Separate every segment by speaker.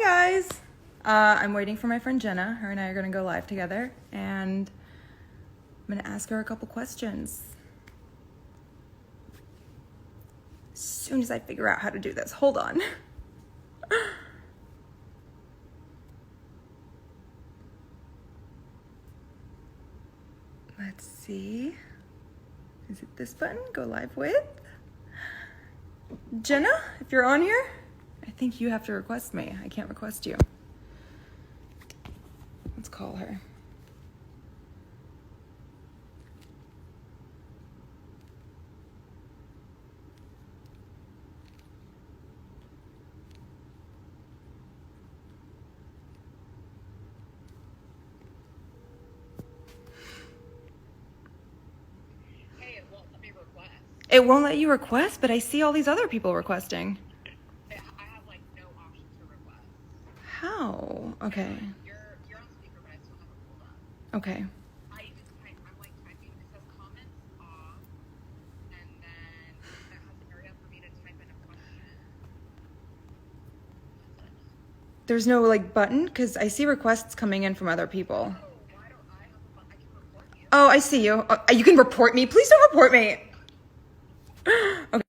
Speaker 1: guys. I'm waiting for my friend Jenna. Her and I are going to go live together, and I'm going to ask her a couple questions as soon as I figure out how to do this. Hold on. Let's see. Is it this button? Go live with? Jenna, if you're on here, I think you have to request me. I can't request you. Let's call her. It won't let you request, but I see all these other people requesting.
Speaker 2: I have like no option to request.
Speaker 1: How? Okay.
Speaker 2: You're on speaker, but I still have it pulled up.
Speaker 1: Okay.
Speaker 2: I even type. I'm like typing. It says comments off, and then that has an area for me to type in a question.
Speaker 1: There's no like button because I see requests coming in from other people.
Speaker 2: Oh, why don't I have a button? I can report you.
Speaker 1: Oh, I see you. You can report me. Please don't report me. Okay.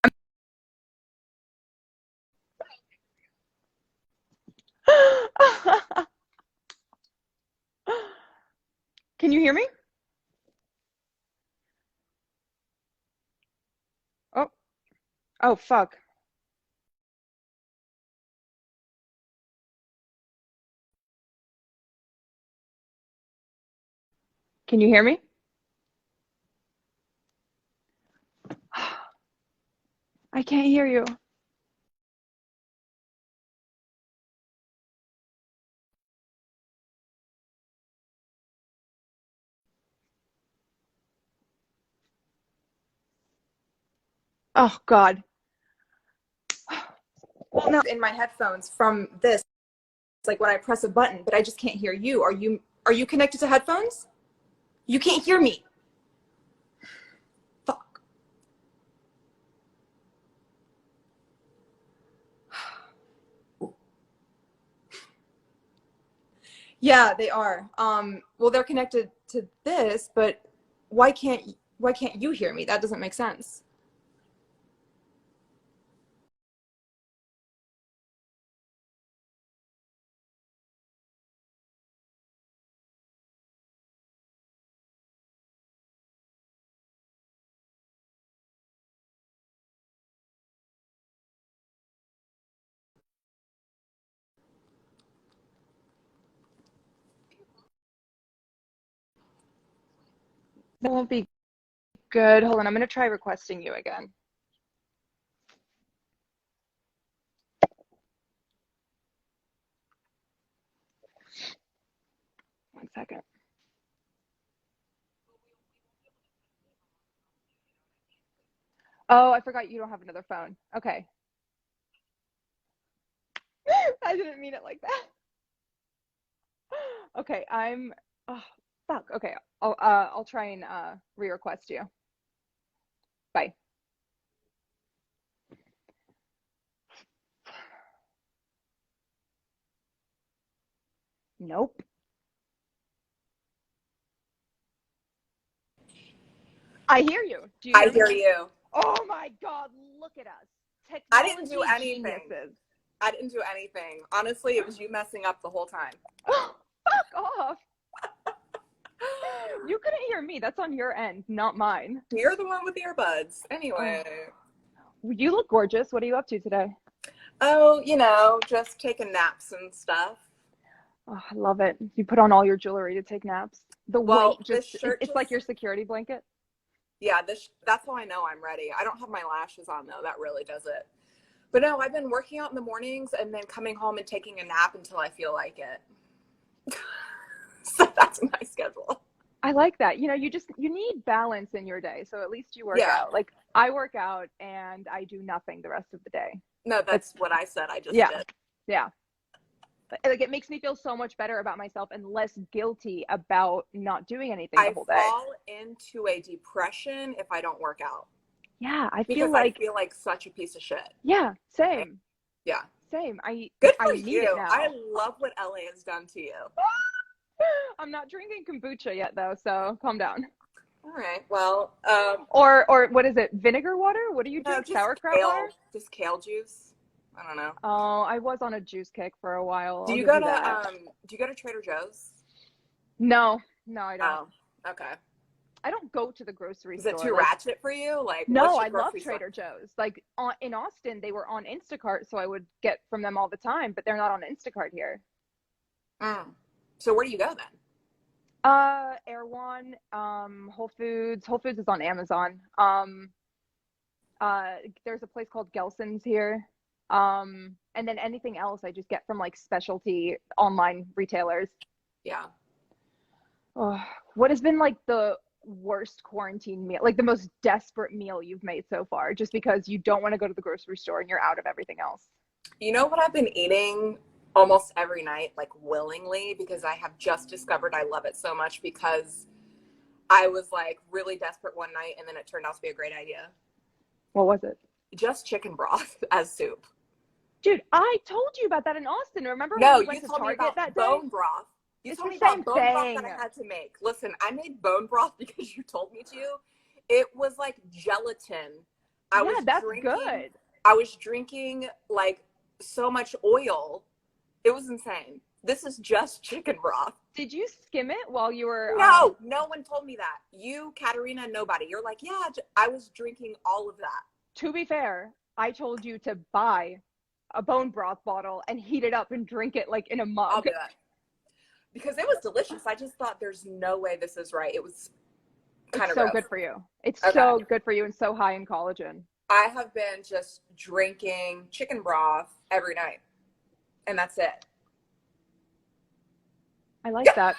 Speaker 1: Can you hear me? Oh. Oh, fuck. Can you hear me? I can't hear you. Oh, God. Well, now in my headphones from this, it's like when I press a button, but I just can't hear you. Are you connected to headphones? You can't hear me. Fuck. Yeah, they are. Well, they're connected to this, but why can't you hear me? That doesn't make sense. That won't be good. Hold on, I'm gonna try requesting you again. 1 second. Oh, I forgot you don't have another phone. Okay. I didn't mean it like that. Okay, oh, fuck. Okay, I'll try and re-request you. Bye. Nope. I hear you. Do you
Speaker 3: I
Speaker 1: hear
Speaker 3: hear
Speaker 1: me?
Speaker 3: you.
Speaker 1: Oh my God, look at us.
Speaker 3: I didn't do
Speaker 1: Technology
Speaker 3: anything.
Speaker 1: geniuses.
Speaker 3: I didn't do anything. Honestly, it was you messing up the whole time.
Speaker 1: Oh, fuck off. You couldn't hear me. That's on your end, not mine.
Speaker 3: You're the one with the earbuds. Anyway.
Speaker 1: You look gorgeous. What are you up to today?
Speaker 3: Oh, just taking naps and stuff.
Speaker 1: Oh, I love it. You put on all your jewelry to take naps. The
Speaker 3: Well,
Speaker 1: weight
Speaker 3: this shirt
Speaker 1: it's like your security blanket.
Speaker 3: Yeah, that's how I know I'm ready. I don't have my lashes on though. That really does it. But no, I've been working out in the mornings and then coming home and taking a nap until I feel like it. So that's my schedule.
Speaker 1: I like that. You need balance in your day. So at least you work out. Like I work out and I do nothing the rest of the day.
Speaker 3: No, that's what I said. I just
Speaker 1: yeah.
Speaker 3: did.
Speaker 1: Yeah. Like it makes me feel so much better about myself and less guilty about not doing anything the whole day.
Speaker 3: I fall into a depression if I don't work out.
Speaker 1: Yeah, I
Speaker 3: feel like such a piece of shit.
Speaker 1: Yeah, same.
Speaker 3: Yeah.
Speaker 1: Same. I
Speaker 3: Good for
Speaker 1: need
Speaker 3: you.
Speaker 1: it now.
Speaker 3: I love what LA has done to you.
Speaker 1: I'm not drinking kombucha yet though, so calm down.
Speaker 3: All right. Well,
Speaker 1: Or what is it? Vinegar water? What do you
Speaker 3: no,
Speaker 1: drink?
Speaker 3: just
Speaker 1: Sauerkraut water?
Speaker 3: just kale juice. I don't know.
Speaker 1: Oh, I was on a juice kick for a while.
Speaker 3: Do
Speaker 1: I'll
Speaker 3: you
Speaker 1: give
Speaker 3: go
Speaker 1: you
Speaker 3: to
Speaker 1: that.
Speaker 3: do you go to Trader Joe's?
Speaker 1: No, I don't.
Speaker 3: Oh, okay.
Speaker 1: I don't go to the grocery
Speaker 3: Is it
Speaker 1: store.
Speaker 3: too
Speaker 1: Like,
Speaker 3: ratchet for you? Like,
Speaker 1: no,
Speaker 3: what's your
Speaker 1: I love
Speaker 3: grocery store?
Speaker 1: Trader Joe's. Like in Austin, they were on Instacart, so I would get from them all the time, but they're not on Instacart here.
Speaker 3: Mm. So where do you go then?
Speaker 1: Erewhon, Whole Foods. Whole Foods is on Amazon. There's a place called Gelson's here. And then anything else I just get from like specialty online retailers.
Speaker 3: Yeah.
Speaker 1: Oh, what has been like the worst quarantine meal, like the most desperate meal you've made so far, just because you don't want to go to the grocery store and you're out of everything else?
Speaker 3: You know what I've been eating almost every night, like willingly, because I have just discovered I love it so much because I was like really desperate one night and then it turned out to be a great idea.
Speaker 1: What was it?
Speaker 3: Just chicken broth as soup.
Speaker 1: Dude, I told you about that in Austin. Remember
Speaker 3: No,
Speaker 1: when we
Speaker 3: you
Speaker 1: went to
Speaker 3: told me
Speaker 1: Target
Speaker 3: about
Speaker 1: that day?
Speaker 3: bone broth. You
Speaker 1: It's
Speaker 3: told
Speaker 1: the
Speaker 3: me about
Speaker 1: same
Speaker 3: bone broth
Speaker 1: thing.
Speaker 3: that I had to make. Listen, I made bone broth because you told me to. It was like gelatin.
Speaker 1: Yeah, that's good.
Speaker 3: I was drinking like so much oil. It was insane. This is just chicken broth.
Speaker 1: Did you skim it while you were
Speaker 3: No, no one told me that. You, Katerina, nobody. You're like, yeah, I was drinking all of that.
Speaker 1: To be fair, I told you to buy a bone broth bottle and heat it up and drink it like in a mug.
Speaker 3: I'll do that. Because it was delicious. I just thought there's no way this is right. It was kind
Speaker 1: It's
Speaker 3: of
Speaker 1: so
Speaker 3: gross.
Speaker 1: good for you. It's
Speaker 3: Okay.
Speaker 1: so good for you and so high in collagen.
Speaker 3: I have been just drinking chicken broth every night. And that's it.
Speaker 1: I like that.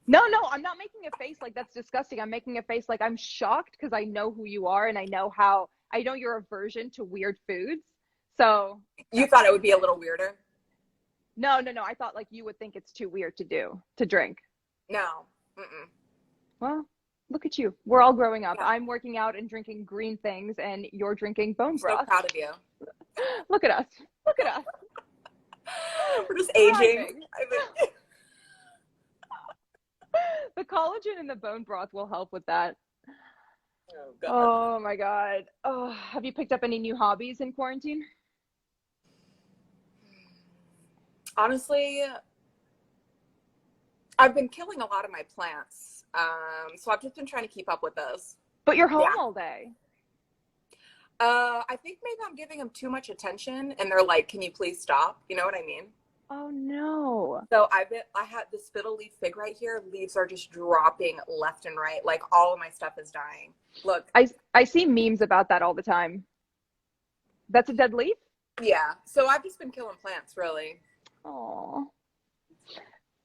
Speaker 1: No, I'm not making a face like that's disgusting. I'm making a face like I'm shocked because I know who you are and I know your aversion to weird foods. So
Speaker 3: You thought it would be a little weirder?
Speaker 1: no. I thought like you would think it's too weird to drink.
Speaker 3: No. Mm-mm.
Speaker 1: Well, look at you. We're all growing up.
Speaker 3: Yeah.
Speaker 1: I'm working out and drinking green things and you're drinking bone
Speaker 3: I'm so
Speaker 1: broth.
Speaker 3: proud of you.
Speaker 1: Look at us. Look at us.
Speaker 3: We're just aging.
Speaker 1: Thriving.
Speaker 3: I think.
Speaker 1: The collagen in the bone broth will help with that.
Speaker 3: Oh, God.
Speaker 1: Oh my God. Oh, have you picked up any new hobbies in quarantine?
Speaker 3: Honestly, I've been killing a lot of my plants. So I've just been trying to keep up with those.
Speaker 1: But you're home
Speaker 3: Yeah.
Speaker 1: all day.
Speaker 3: I think maybe I'm giving them too much attention and they're like, can you please stop? You know what I mean?
Speaker 1: Oh no.
Speaker 3: So I had this fiddle leaf fig right here. Leaves are just dropping left and right. Like all of my stuff is dying. Look.
Speaker 1: I see memes about that all the time. That's a dead leaf?
Speaker 3: Yeah. So I've just been killing plants, really.
Speaker 1: Oh.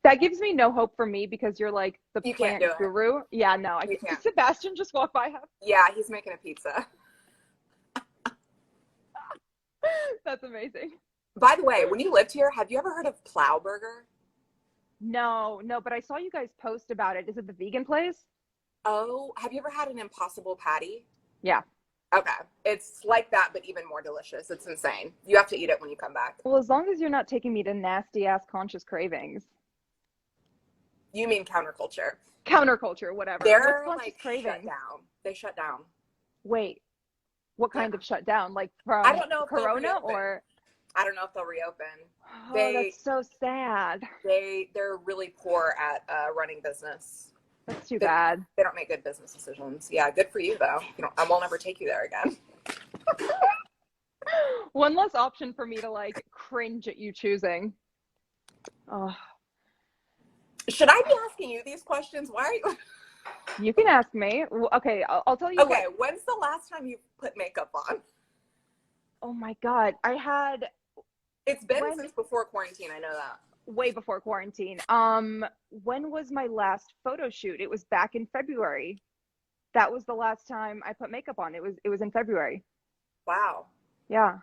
Speaker 1: That gives me no hope for me because you're like the
Speaker 3: You can't
Speaker 1: plant
Speaker 3: do it.
Speaker 1: guru. Yeah, no.
Speaker 3: You can't.
Speaker 1: Did Sebastian just walk by?
Speaker 3: Yeah, he's making a pizza.
Speaker 1: That's amazing.
Speaker 3: By the way, when you lived here, have you ever heard of Plow Burger?
Speaker 1: No, but I saw you guys post about it. Is it the vegan place?
Speaker 3: Oh, have you ever had an Impossible Patty?
Speaker 1: Yeah.
Speaker 3: Okay. It's like that, but even more delicious. It's insane. You have to eat it when you come back.
Speaker 1: Well, as long as you're not taking me to nasty ass conscious cravings.
Speaker 3: You mean counterculture.
Speaker 1: Counterculture, whatever.
Speaker 3: They're
Speaker 1: What's conscious
Speaker 3: like
Speaker 1: cravings?
Speaker 3: shut down. They shut down.
Speaker 1: Wait, what kind
Speaker 3: Yeah.
Speaker 1: of shutdown? Like from
Speaker 3: I don't know if they'll
Speaker 1: Corona
Speaker 3: reopen.
Speaker 1: or?
Speaker 3: I don't know if they'll reopen.
Speaker 1: Oh, that's so sad.
Speaker 3: They're really poor at running business.
Speaker 1: That's too bad.
Speaker 3: They don't make good business decisions. Yeah, good for you though. I won't ever take you there again.
Speaker 1: One less option for me to like cringe at you choosing. Oh,
Speaker 3: Should I be asking you these questions? Why are you?
Speaker 1: you can ask me. Okay, I'll tell you.
Speaker 3: Okay,
Speaker 1: what.
Speaker 3: when's the last time you put makeup on?
Speaker 1: Oh my God, I had
Speaker 3: It's been since before quarantine. I know that.
Speaker 1: way before quarantine. When was my last photo shoot? It was back in February. That was the last time I put makeup on. It was in February.
Speaker 3: Wow.
Speaker 1: Yeah.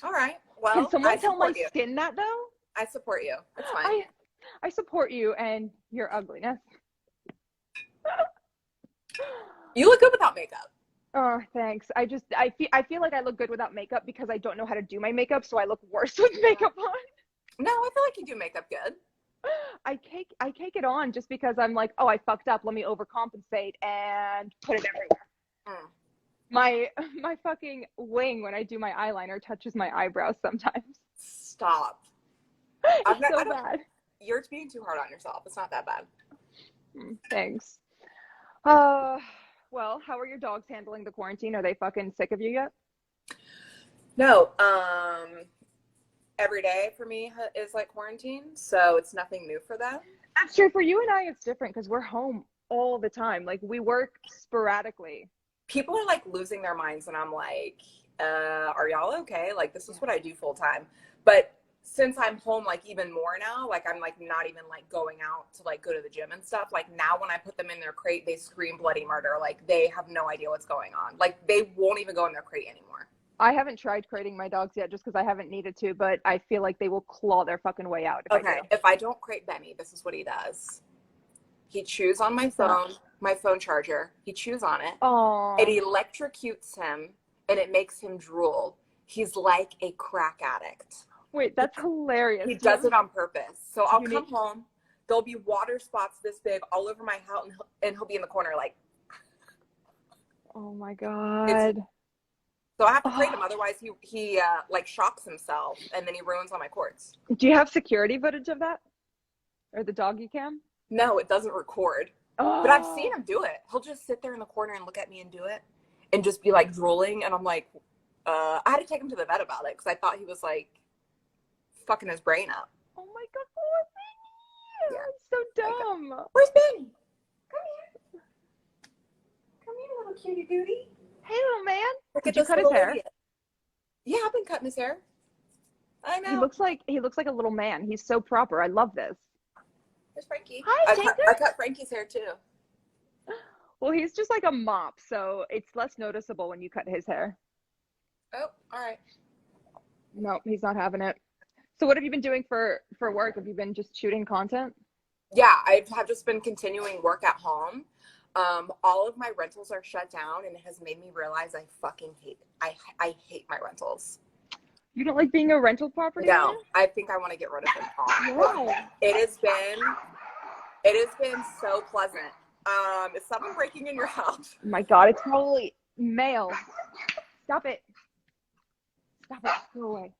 Speaker 3: All right. Well,
Speaker 1: Can someone tell my
Speaker 3: support you.
Speaker 1: skin that though?
Speaker 3: I support you. It's fine.
Speaker 1: I support you and your ugliness.
Speaker 3: You look good without makeup.
Speaker 1: Oh, thanks. I feel like I look good without makeup because I don't know how to do my makeup, so I look worse with makeup on.
Speaker 3: No, I feel like you do makeup good.
Speaker 1: I cake it on just because I'm like, oh, I fucked up. Let me overcompensate and put it everywhere.
Speaker 3: Mm.
Speaker 1: My my fucking wing when I do my eyeliner touches my eyebrows sometimes.
Speaker 3: Stop.
Speaker 1: It's
Speaker 3: I
Speaker 1: so
Speaker 3: don't.
Speaker 1: bad.
Speaker 3: You're being too hard on yourself. It's not that bad.
Speaker 1: Thanks. Uh, well, how are your dogs handling the quarantine? Are they fucking sick of you yet?
Speaker 3: No. Every day for me is like quarantine, so it's nothing new for them.
Speaker 1: That's true. For you and I, it's different because we're home all the time. Like we work sporadically.
Speaker 3: People are like losing their minds, and I'm like, are y'all okay? Like, this is what I do full time. But since I'm home, like even more now, like I'm like not even like going out to like go to the gym and stuff. Like now when I put them in their crate, they scream bloody murder. Like they have no idea what's going on. Like they won't even go in their crate anymore.
Speaker 1: I haven't tried crating my dogs yet just because I haven't needed to, but I feel like they will claw their fucking way out if I
Speaker 3: Okay,
Speaker 1: do.
Speaker 3: if I don't crate Benny, this is what he does. He chews on my phone charger. He chews on it. It
Speaker 1: Oh,
Speaker 3: electrocutes him and it makes him drool. He's like a crack addict.
Speaker 1: wait,
Speaker 3: He,
Speaker 1: that's hilarious.
Speaker 3: he does it on purpose. So I'll
Speaker 1: You need,
Speaker 3: come home. There'll be water spots this big all over my house, and he'll be in the corner like,
Speaker 1: oh my
Speaker 3: it's.
Speaker 1: God.
Speaker 3: So I have to crate him,
Speaker 1: Oh,
Speaker 3: otherwise he like shocks himself and then he ruins all my cords.
Speaker 1: do you have security footage of that? Or the doggy cam?
Speaker 3: No, it doesn't record. But I've seen
Speaker 1: Oh,
Speaker 3: him do it. He'll just sit there in the corner and look at me and do it, and just be like drooling, and I'm like, I had to take him to the vet about it because I thought he was like fucking his brain up.
Speaker 1: oh my God, poor
Speaker 3: Yeah.
Speaker 1: thing. It's so
Speaker 3: Like,
Speaker 1: dumb.
Speaker 3: where's Benny? Come here. Come here, little cutie gootie.
Speaker 1: Hey, little man.
Speaker 3: Look
Speaker 1: Did
Speaker 3: at
Speaker 1: you
Speaker 3: this
Speaker 1: cut his
Speaker 3: little
Speaker 1: hair?
Speaker 3: idiot. Yeah, I've been cutting his hair. I
Speaker 1: He
Speaker 3: know.
Speaker 1: looks like he looks like a little man. He's so proper. I love this.
Speaker 3: There's Frankie.
Speaker 1: Hi,
Speaker 3: I
Speaker 1: Jacob.
Speaker 3: cut Frankie's hair too.
Speaker 1: Well, he's just like a mop, so it's less noticeable when you cut his hair.
Speaker 3: Oh, all right.
Speaker 1: No, he's not having it. So what have you been doing for work? Have you been just shooting content?
Speaker 3: Yeah, I have just been continuing work at home. All of my rentals are shut down, and it has made me realize I fucking hate. I hate my rentals.
Speaker 1: You don't like being a rental property owner?
Speaker 3: No, I think I want to get rid of them all.
Speaker 1: Why?
Speaker 3: It has been so pleasant. Is someone breaking in your house?
Speaker 1: Oh my God, it's probably mail. Stop it. Stop it. Go away.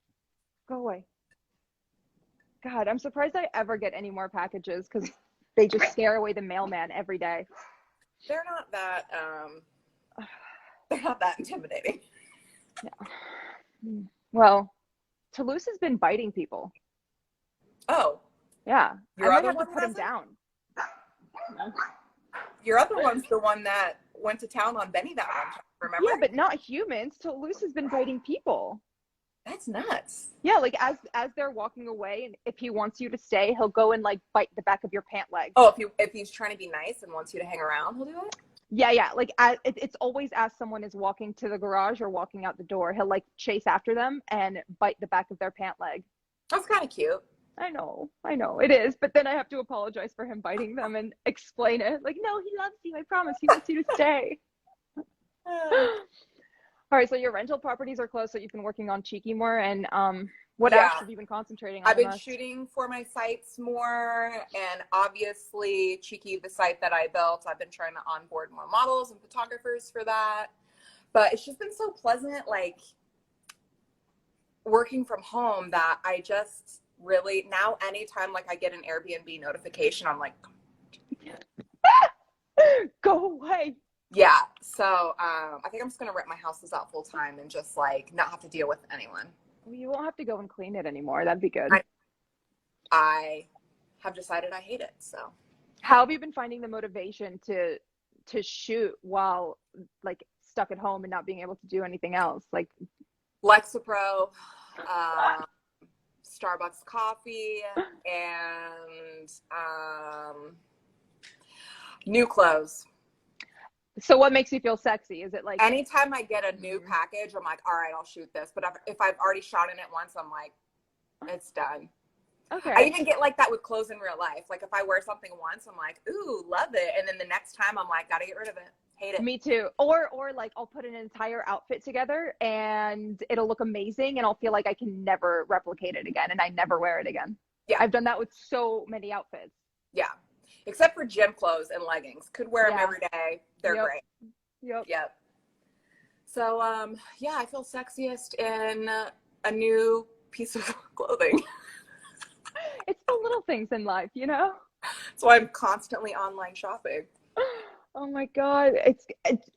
Speaker 1: Go away. God, I'm surprised I ever get any more packages because they just scare away the mailman every day.
Speaker 3: They're not that. They're not that intimidating.
Speaker 1: Yeah. Well, Toulouse has been biting people.
Speaker 3: Oh,
Speaker 1: Yeah, I
Speaker 3: your
Speaker 1: might
Speaker 3: other
Speaker 1: have to
Speaker 3: one
Speaker 1: put him
Speaker 3: hasn't?
Speaker 1: down.
Speaker 3: Your other one's the one that went to town on Benny that one time. Remember?
Speaker 1: Yeah, but not humans. Toulouse has been biting people.
Speaker 3: That's nuts.
Speaker 1: Yeah, like as they're walking away, and if he wants you to stay, he'll go and like bite the back of your pant leg.
Speaker 3: Oh, if he's trying to be nice and wants you to hang around, he'll do it.
Speaker 1: Yeah. Like it's always as someone is walking to the garage or walking out the door, he'll like chase after them and bite the back of their pant leg.
Speaker 3: That's kind of cute.
Speaker 1: I know it is, but then I have to apologize for him biting them and explain it. Like, no, he loves you. I promise. He wants you to stay. All right, so your rental properties are closed, so you've been working on Cheeky more. And what
Speaker 3: Yeah.
Speaker 1: apps have you been concentrating on
Speaker 3: I've
Speaker 1: the
Speaker 3: been
Speaker 1: most?
Speaker 3: shooting for my sites more, and obviously Cheeky, the site that I built, I've been trying to onboard more models and photographers for that. But it's just been so pleasant, like working from home, that I just really now anytime like I get an Airbnb notification, I'm like,
Speaker 1: Go away.
Speaker 3: yeah. So I think I'm just gonna rent my houses out full time and just like not have to deal with anyone.
Speaker 1: You won't have to go and clean it anymore. That'd be good.
Speaker 3: I have decided I hate it. So
Speaker 1: How have you been finding the motivation to shoot while like stuck at home and not being able to do anything else? Like
Speaker 3: Lexapro, Starbucks coffee, and new clothes.
Speaker 1: so what makes you feel sexy? Is it like
Speaker 3: Anytime I get a new package, I'm like, all right, I'll shoot this. But if I've already shot in it once, I'm like, it's done.
Speaker 1: okay.
Speaker 3: I even get like that with clothes in real life. Like if I wear something once, I'm like, ooh, love it. And then the next time I'm like, gotta get rid of it. Hate it.
Speaker 1: Me too. Or like I'll put an entire outfit together and it'll look amazing and I'll feel like I can never replicate it again and I never wear it again.
Speaker 3: Yeah.
Speaker 1: I've done that with so many outfits.
Speaker 3: Yeah. Except for gym clothes and leggings. Could wear them every day. They're
Speaker 1: Yep.
Speaker 3: great.
Speaker 1: Yep.
Speaker 3: Yep. So, yeah, I feel sexiest in a new piece of clothing.
Speaker 1: It's the little things in life, you know?
Speaker 3: So I'm constantly online shopping.
Speaker 1: Oh my God. It's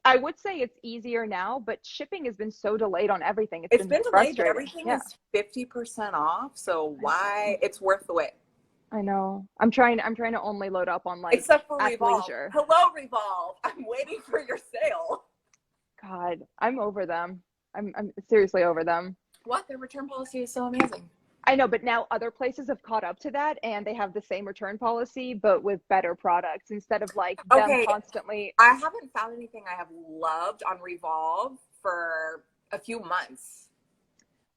Speaker 1: I would say it's easier now, but shipping has been so delayed on everything.
Speaker 3: It's been delayed, but
Speaker 1: frustrating.
Speaker 3: everything
Speaker 1: Yeah.
Speaker 3: is 50% off. So why? It's worth the wait.
Speaker 1: I know. I'm trying to only load up on like
Speaker 3: Except for Revolve.
Speaker 1: athleisure.
Speaker 3: Hello, Revolve. I'm waiting for your sale.
Speaker 1: God, I'm over them. I'm seriously over them.
Speaker 3: What? Their return policy is so amazing.
Speaker 1: I know, but now other places have caught up to that and they have the same return policy, but with better products instead of like them constantly.
Speaker 3: I haven't found anything I have loved on Revolve for a few months.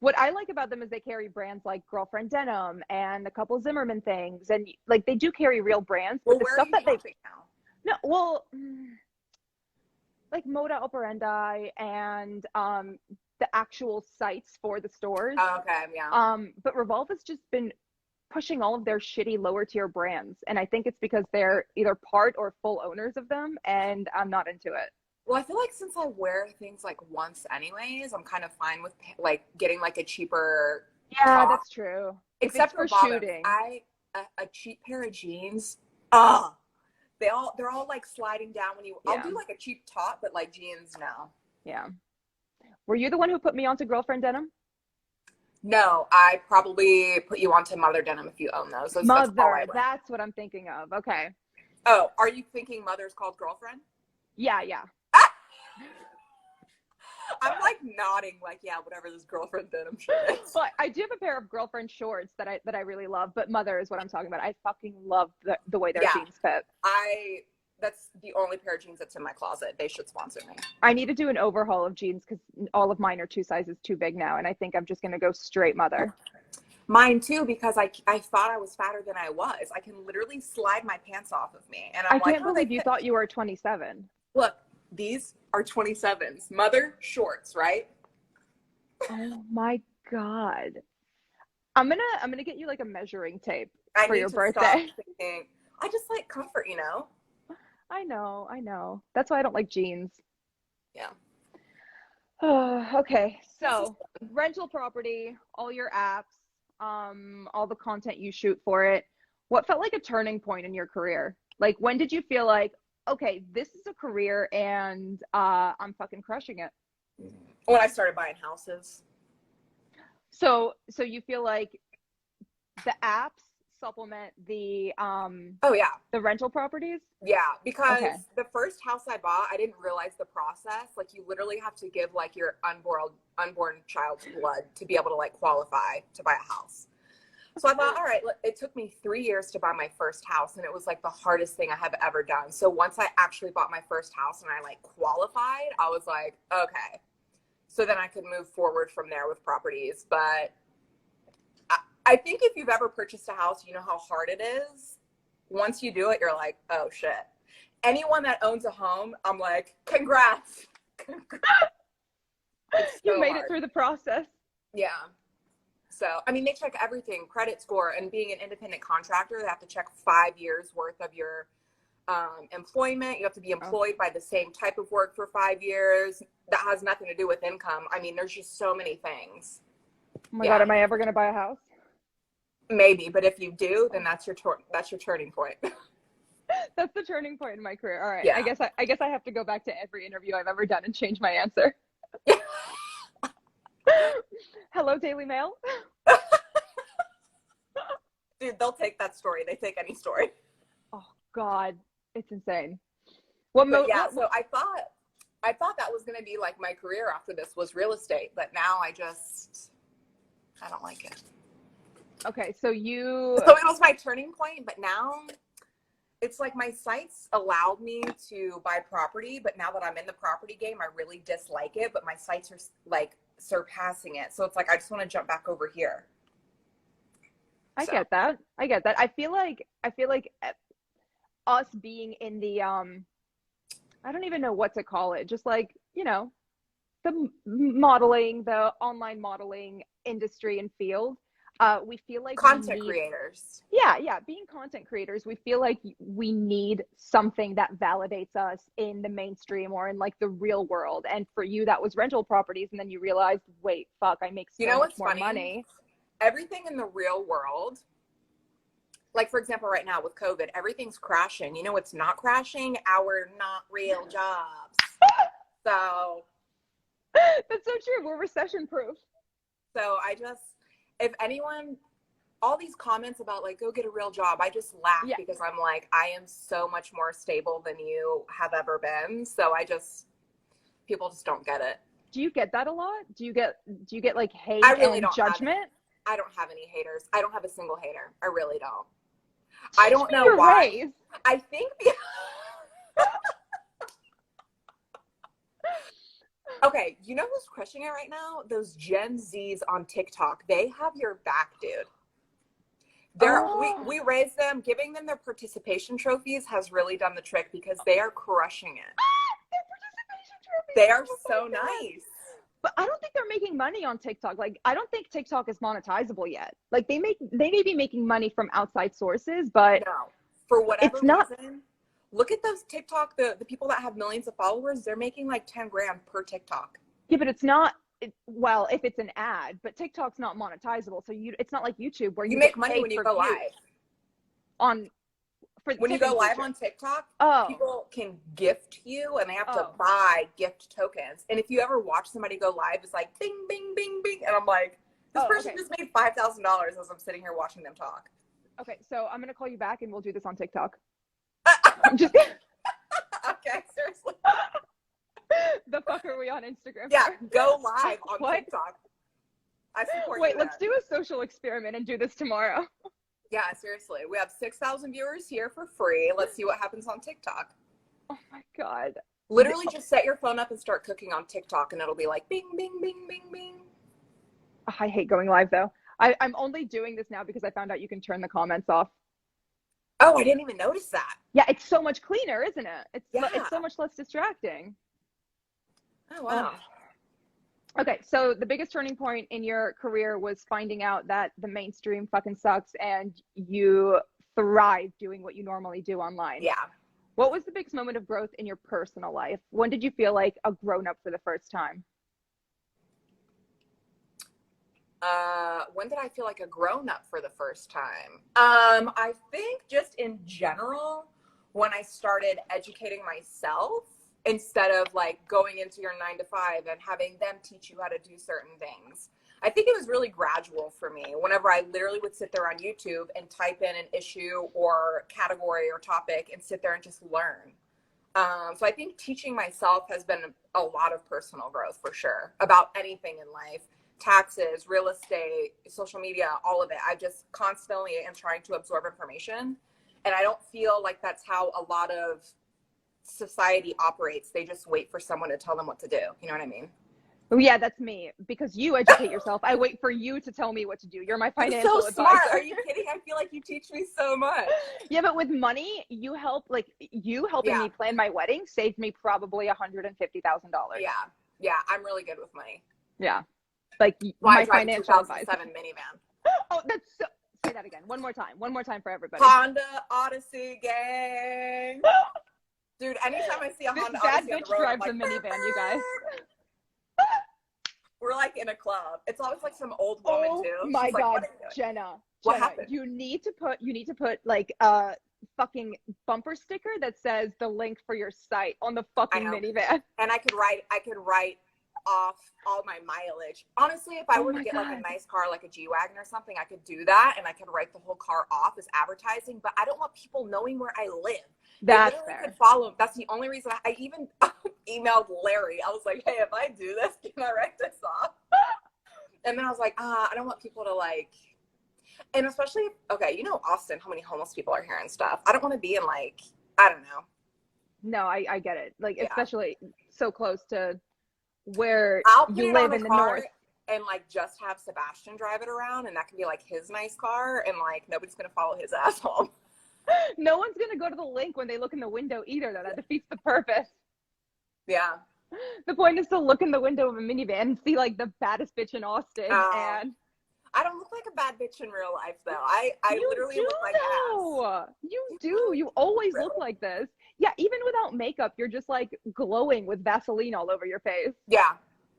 Speaker 1: What I like about them is they carry brands like Girlfriend Denim and a couple Zimmerman things, and like they do carry real brands. But
Speaker 3: Well,
Speaker 1: the
Speaker 3: where
Speaker 1: stuff
Speaker 3: are you
Speaker 1: that
Speaker 3: shopping now?
Speaker 1: no, well, like Moda Operandi and the actual sites for the stores.
Speaker 3: Oh, okay, yeah.
Speaker 1: But Revolve has just been pushing all of their shitty lower tier brands, and I think it's because they're either part or full owners of them, and I'm not into it.
Speaker 3: Well, I feel like since I wear things like once anyways, I'm kind of fine with like getting like a cheaper top.
Speaker 1: That's true.
Speaker 3: Except for
Speaker 1: bottoms.
Speaker 3: shooting. A cheap pair of jeans. They're all like sliding down when you.
Speaker 1: Yeah.
Speaker 3: I'll do like a cheap top, but like jeans, no.
Speaker 1: Yeah. Were you the one who put me onto Girlfriend Denim?
Speaker 3: No, I probably put you onto Mother Denim if you own those.
Speaker 1: Mother, that's what I'm thinking of. Okay.
Speaker 3: Oh, are you thinking Mother's called Girlfriend?
Speaker 1: Yeah.
Speaker 3: I'm like nodding, like yeah, whatever this Girlfriend Denim shit is.
Speaker 1: But I do have a pair of Girlfriend shorts that I really love. But Mother is what I'm talking about. I fucking love the way their jeans fit.
Speaker 3: That's the only pair of jeans that's in my closet. They should sponsor me.
Speaker 1: I need to do an overhaul of jeans because all of mine are 2 sizes too big now, and I think I'm just gonna go straight Mother.
Speaker 3: Mine too, because I thought I was fatter than I was. I can literally slide my pants off of me, and
Speaker 1: I can't believe you thought you were 27.
Speaker 3: Look, these are 27s, Mother shorts, right?
Speaker 1: Oh my God! I'm gonna get you like a measuring tape for your birthday.
Speaker 3: Stop thinking, I just like comfort, you know.
Speaker 1: I know. That's why I don't like jeans.
Speaker 3: Yeah.
Speaker 1: Okay, so rental property, all your apps, all the content you shoot for it. What felt like a turning point in your career? Like, when did you feel like, okay, this is a career and I'm fucking crushing it?
Speaker 3: When I started buying houses.
Speaker 1: So you feel like the apps supplement the the rental properties?
Speaker 3: Yeah, because the first house I bought, I didn't realize the process. Like, you literally have to give like your unborn child's blood to be able to like qualify to buy a house. So I thought, all right, it took me 3 years to buy my first house, and it was like the hardest thing I have ever done. So once I actually bought my first house and I like qualified, I was like, okay. So then I could move forward from there with properties. But I think if you've ever purchased a house, you know how hard it is. Once you do it, you're like, oh shit. Anyone that owns a home, I'm like, congrats.
Speaker 1: You made it through the process.
Speaker 3: Yeah. So, I mean, they check everything, credit score, and being an independent contractor, they have to check 5 years worth of your employment. You have to be employed by the same type of work for 5 years. That has nothing to do with income. I mean, there's just so many things.
Speaker 1: Oh my God, am I ever going to buy a house?
Speaker 3: Maybe, but if you do, then that's your turning point.
Speaker 1: That's the turning point in my career. All right.
Speaker 3: Yeah.
Speaker 1: I guess I have to go back to every interview I've ever done and change my answer. Hello, Daily Mail.
Speaker 3: Dude, they'll take that story. They take any story.
Speaker 1: Oh God, it's insane.
Speaker 3: So I thought that was going to be like my career after this was real estate, but now I don't like it.
Speaker 1: Okay, so it
Speaker 3: was my turning point, but now it's like my sites allowed me to buy property, but now that I'm in the property game, I really dislike it, but my sites are like surpassing it. So it's like, I just want to jump back over here.
Speaker 1: I get that. I feel like us being in the I don't even know what to call it. Just like, the modeling, the online modeling industry and field. We feel like we
Speaker 3: Content
Speaker 1: need,
Speaker 3: creators.
Speaker 1: yeah, being content creators, we feel like we need something that validates us in the mainstream or in like the real world. And for you, that was rental properties. And then you realized, wait, fuck, I make
Speaker 3: You
Speaker 1: so
Speaker 3: know
Speaker 1: much
Speaker 3: what's
Speaker 1: more
Speaker 3: funny?
Speaker 1: money.
Speaker 3: Everything in the real world, like for example, right now with COVID, everything's crashing. You know what's not crashing? Our not real jobs. So
Speaker 1: That's so true. We're recession proof.
Speaker 3: if anyone, all these comments about like, go get a real job, I just laugh
Speaker 1: Yeah.
Speaker 3: because I'm like, I am so much more stable than you have ever been. So people just don't get it.
Speaker 1: Do you get that a lot? Do you get like hate
Speaker 3: I really
Speaker 1: and
Speaker 3: don't
Speaker 1: judgment?
Speaker 3: I don't have any haters. I don't have a single hater. I really don't.
Speaker 1: Teach
Speaker 3: I don't
Speaker 1: me
Speaker 3: know
Speaker 1: your
Speaker 3: why.
Speaker 1: ways.
Speaker 3: I think okay, you know who's crushing it right now? Those Gen Zs on TikTok. They have your back, dude. We raised them. Giving them their participation trophies has really done the trick because they are crushing it.
Speaker 1: Their participation trophies.
Speaker 3: They are
Speaker 1: Oh
Speaker 3: so
Speaker 1: my God.
Speaker 3: nice.
Speaker 1: But I don't think they're making money on TikTok. Like, I don't think TikTok is monetizable yet. Like, they may be making money from outside sources, but
Speaker 3: No, for whatever
Speaker 1: it's not.
Speaker 3: reason, look at those TikTok, the people that have millions of followers, they're making like 10 grand per TikTok.
Speaker 1: Yeah, but it's not. Well, if it's an ad, but TikTok's not monetizable, so it's not like YouTube where
Speaker 3: You
Speaker 1: get
Speaker 3: make money
Speaker 1: paid
Speaker 3: when you
Speaker 1: for
Speaker 3: go
Speaker 1: views
Speaker 3: live. When you go live on TikTok, people can gift you and they have to buy gift tokens. And if you ever watch somebody go live, it's like bing, bing, bing, bing. And I'm like, this person just made $5,000 as I'm sitting here watching them talk.
Speaker 1: Okay, so I'm going to call you back and we'll do this on TikTok.
Speaker 3: Just okay, seriously.
Speaker 1: The fuck are we on Instagram?
Speaker 3: Yeah, go live on TikTok. I support you.
Speaker 1: Wait, let's do a social experiment and do this tomorrow.
Speaker 3: Yeah, seriously. We have 6,000 viewers here for free. Let's see what happens on TikTok.
Speaker 1: Oh my God.
Speaker 3: Literally just set your phone up and start cooking on TikTok and it'll be like bing, bing, bing, bing, bing.
Speaker 1: I hate going live though. I'm only doing this now because I found out you can turn the comments off.
Speaker 3: Oh, I didn't even notice that.
Speaker 1: Yeah, it's so much cleaner, isn't it? It's so much less distracting.
Speaker 3: Oh, wow.
Speaker 1: Okay, so the biggest turning point in your career was finding out that the mainstream fucking sucks and you thrive doing what you normally do online.
Speaker 3: Yeah.
Speaker 1: What was the biggest moment of growth in your personal life? When did you feel like a grown-up for the first time?
Speaker 3: When did I feel like a grown-up for the first time? I think just in general, when I started educating myself, instead of like going into your 9-to-5 and having them teach you how to do certain things. I think it was really gradual for me. Whenever I literally would sit there on YouTube and type in an issue or category or topic and sit there and just learn. So I think teaching myself has been a lot of personal growth for sure about anything in life, taxes, real estate, social media, all of it. I just constantly am trying to absorb information. And I don't feel like that's how a lot of society operates. They just wait for someone to tell them what to do. You know what I mean?
Speaker 1: Oh, yeah, that's me. Because you educate yourself. I wait for you to tell me what to do. You're my financial advisor.
Speaker 3: So smart. Are you kidding? I feel like you teach me so much.
Speaker 1: Yeah, but with money, you helping me plan my wedding saved me probably $150,000.
Speaker 3: Yeah, I'm really good with money.
Speaker 1: Yeah, like
Speaker 3: my
Speaker 1: financial
Speaker 3: 2007 minivan.
Speaker 1: Oh, say that again. One more time for everybody.
Speaker 3: Honda Odyssey gang. Dude, anytime I see a Honda Odyssey on the road,
Speaker 1: drives
Speaker 3: I'm like,
Speaker 1: a minivan, you guys.
Speaker 3: We're like in a club. It's always like some old woman too.
Speaker 1: Oh my God, Jenna,
Speaker 3: what happened?
Speaker 1: You need to put like a fucking bumper sticker that says the link for your site on the fucking minivan.
Speaker 3: And I could write off all my mileage. Honestly, if I were to get like a nice car, like a G-Wagon or something, I could do that and I could write the whole car off as advertising, but I don't want people knowing where I live.
Speaker 1: That's fair.
Speaker 3: Could follow. That's the only reason I even emailed Larry. I was like, hey, if I do this, can I write this off? And then I was like, I don't want people to like, and especially, okay, you know, Austin, how many homeless people are here and stuff. I don't want to be in like, I don't know.
Speaker 1: No, I get it. Like, especially so close to where you live in the north.
Speaker 3: And like just have Sebastian drive it around and that can be like his nice car and like nobody's going to follow his ass home.
Speaker 1: No one's going to go to the link when they look in the window either, though. That defeats the purpose.
Speaker 3: Yeah.
Speaker 1: The point is to look in the window of a minivan and see like the baddest bitch in Austin. And
Speaker 3: I don't look like a bad bitch in real life, though. I
Speaker 1: you
Speaker 3: literally
Speaker 1: do
Speaker 3: look like ass.
Speaker 1: though. You do. You always look like this. Yeah, even without makeup, you're just like glowing with Vaseline all over your face.
Speaker 3: Yeah.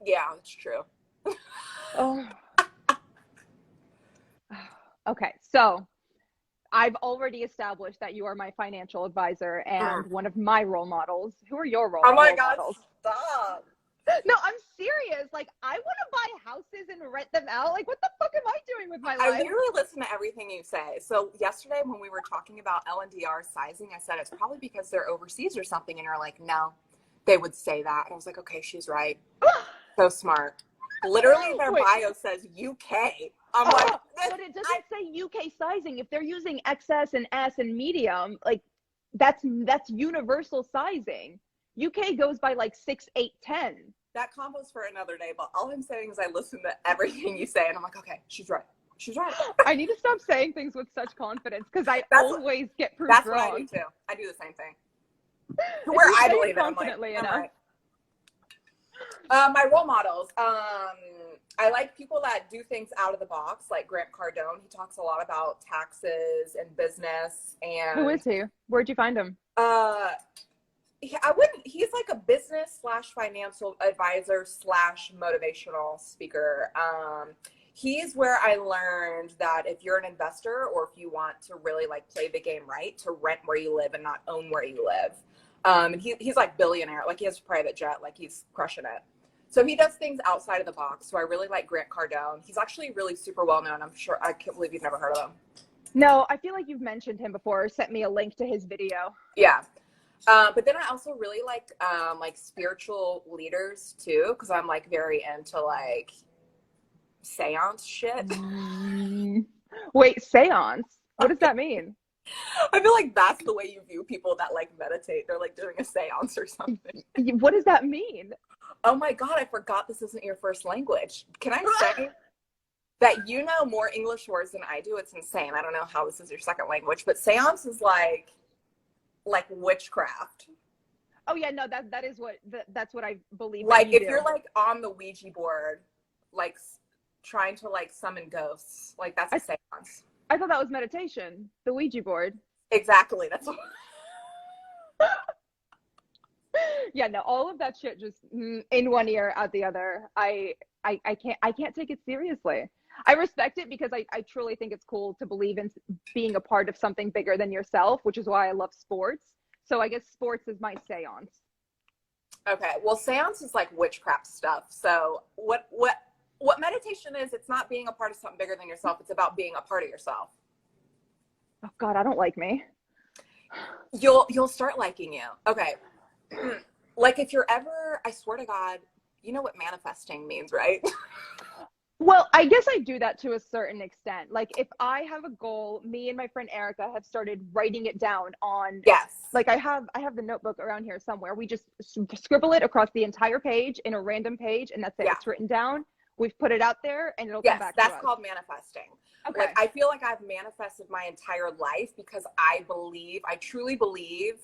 Speaker 3: Yeah, it's true.
Speaker 1: Oh. Okay, so I've already established that you are my financial advisor and one of my role models. Who are your role
Speaker 3: God,
Speaker 1: models?
Speaker 3: stop.
Speaker 1: No, I'm serious. Like, I want to buy houses and rent them out. Like, what the fuck am I doing with my
Speaker 3: I
Speaker 1: life?
Speaker 3: literally listen to everything you say. So yesterday when we were talking about L&DR sizing, I said it's probably because they're overseas or something. And you're like, no, they would say that. And I was like, okay, she's right. So smart. Literally their bio says UK. I'm like,
Speaker 1: but it doesn't say UK sizing. If they're using XS and S and medium, like that's universal sizing. UK goes by like 6, 8, 10.
Speaker 3: That combo's for another day, but all I'm saying is I listen to everything you say and I'm like, okay, she's right. She's right.
Speaker 1: I need to stop saying things with such confidence because I always get proved
Speaker 3: wrong. That's what I do too. I do the same thing. Where I believe it, I'm like, I'm right. My role models. I like people that do things out of the box, like Grant Cardone. He talks a lot about taxes and business. And
Speaker 1: who is he? Where'd you find him?
Speaker 3: He's like a business / financial advisor / motivational speaker. He's where I learned that if you're an investor or if you want to really like play the game right, to rent where you live and not own where you live. And he's like billionaire, like he has a private jet, like he's crushing it. So he does things outside of the box. So I really like Grant Cardone. He's actually really super well known. I'm sure, I can't believe you've never heard of him.
Speaker 1: No, I feel like you've mentioned him before or sent me a link to his video.
Speaker 3: Yeah. But then I also really like spiritual leaders too, because I'm like very into like seance shit.
Speaker 1: Wait, seance? What does that mean?
Speaker 3: I feel like that's the way you view people that like meditate. They're like doing a seance or something.
Speaker 1: What does that mean?
Speaker 3: Oh my God, I forgot this isn't your first language. Can I say that you know more English words than I do? It's insane. I don't know how this is your second language, but seance is like witchcraft.
Speaker 1: Oh yeah, no, that's what I believe.
Speaker 3: Like if you're like on the Ouija board, like trying to like summon ghosts, like that's a seance.
Speaker 1: I thought that was meditation, the Ouija board.
Speaker 3: Exactly. That's what...
Speaker 1: Yeah, no, all of that shit just in one ear, out the other. I can't take it seriously. I respect it because I truly think it's cool to believe in being a part of something bigger than yourself, which is why I love sports. So I guess sports is my seance.
Speaker 3: Okay, well, seance is like witchcraft stuff. So what meditation is, it's not being a part of something bigger than yourself. It's about being a part of yourself.
Speaker 1: Oh God, I don't like me.
Speaker 3: You'll start liking you. Okay. Like if you're ever, I swear to God, you know what manifesting means, right?
Speaker 1: Well, I guess I do that to a certain extent. Like if I have a goal, me and my friend Erica have started writing it down on.
Speaker 3: Yes.
Speaker 1: Like I have the notebook around here somewhere. We just scribble it across the entire page in a random page, and that's it. Yeah. It's written down. We've put it out there, and it'll come back to us. Yes, that's
Speaker 3: called manifesting.
Speaker 1: Okay.
Speaker 3: Like I feel like I've manifested my entire life because I truly believe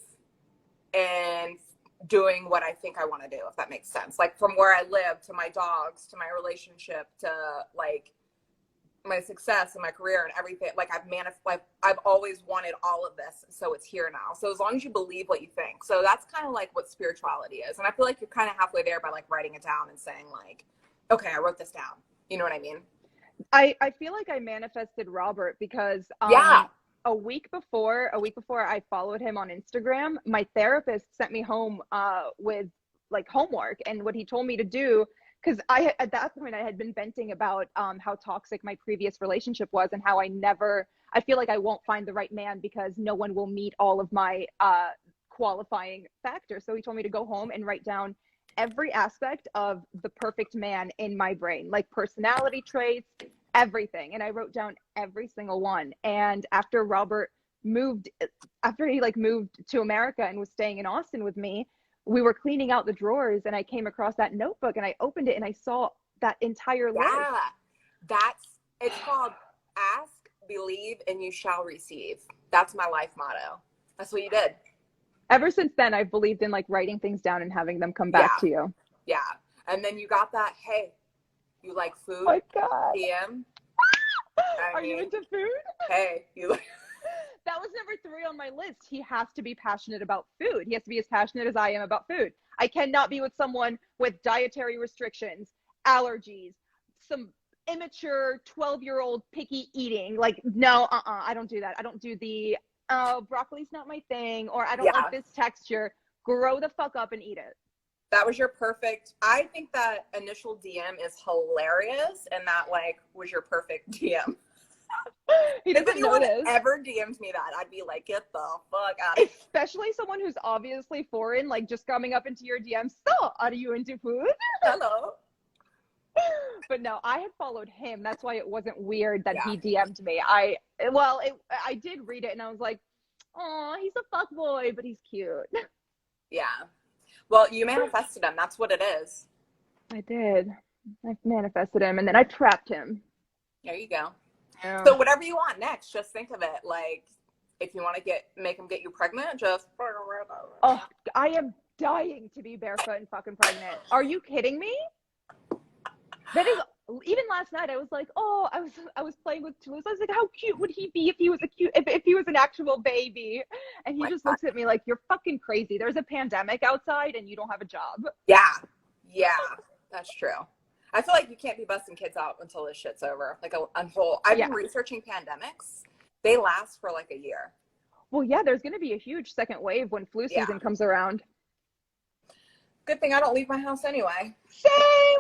Speaker 3: in doing what I think I want to do, if that makes sense. Like from where I live to my dogs, to my relationship, to like my success and my career and everything. Like I've always wanted all of this. So it's here now. So as long as you believe what you think. So that's kind of like what spirituality is. And I feel like you're kind of halfway there by like writing it down and saying like, okay, I wrote this down. You know what I mean?
Speaker 1: I feel like I manifested Robert because a week before I followed him on Instagram, my therapist sent me home with like homework, and what he told me to do, because at that point I had been venting about how toxic my previous relationship was and how I feel like I won't find the right man because no one will meet all of my qualifying factors. So he told me to go home and write down every aspect of the perfect man in my brain, like personality traits, everything. And I wrote down every single one. And after he moved to America and was staying in Austin with me, we were cleaning out the drawers and I came across that notebook and I opened it and I saw that entire list.
Speaker 3: Yeah, it's called ask, believe, and you shall receive. That's my life motto. That's what you did.
Speaker 1: Ever since then, I've believed in like writing things down and having them come back
Speaker 3: Yeah.
Speaker 1: to you.
Speaker 3: Yeah. And then you got that, hey, you like
Speaker 1: Oh
Speaker 3: food?
Speaker 1: my God.
Speaker 3: DM.
Speaker 1: Are you into food?
Speaker 3: Hey, you like.
Speaker 1: That was number 3 on my list. He has to be passionate about food. He has to be as passionate as I am about food. I cannot be with someone with dietary restrictions, allergies, some immature 12-year-old picky eating. Like, no, I don't do that. I don't do the, broccoli's not my thing, or I don't
Speaker 3: Yeah.
Speaker 1: like this texture. Grow the fuck up and eat it.
Speaker 3: That was your perfect. I think that initial DM is hilarious, and that like was your perfect DM.
Speaker 1: He
Speaker 3: If
Speaker 1: doesn't
Speaker 3: anyone
Speaker 1: notice.
Speaker 3: ever DM'd me that, I'd be like, get the fuck out of here.
Speaker 1: Especially someone who's obviously foreign, like just coming up into your DMs. So, are you into food?
Speaker 3: Hello.
Speaker 1: But no, I had followed him. That's why it wasn't weird that
Speaker 3: Yeah.
Speaker 1: he DM'd me. I did read it and I was like, oh, he's a fuck boy, but he's cute.
Speaker 3: Yeah. Well, you manifested him. That's what it is.
Speaker 1: I did. I manifested him and then I trapped him.
Speaker 3: There you go.
Speaker 1: Yeah.
Speaker 3: So whatever you want next, just think of it. Like, if you want to make him get you pregnant, just.
Speaker 1: Oh, I am dying to be barefoot and fucking pregnant. Are you kidding me? That is, even last night I was like, oh, I was playing with Toulouse. I was like, how cute would he be if he was if he was an actual baby? And he just looks at me like, you're fucking crazy. There's a pandemic outside and you don't have a job.
Speaker 3: Yeah. Yeah. That's true. I feel like you can't be busting kids out until this shit's over. Like I've been researching pandemics. They last for like a year.
Speaker 1: Well, yeah, there's going to be a huge second wave when flu season comes around.
Speaker 3: Good thing I don't leave my house anyway.
Speaker 1: Same.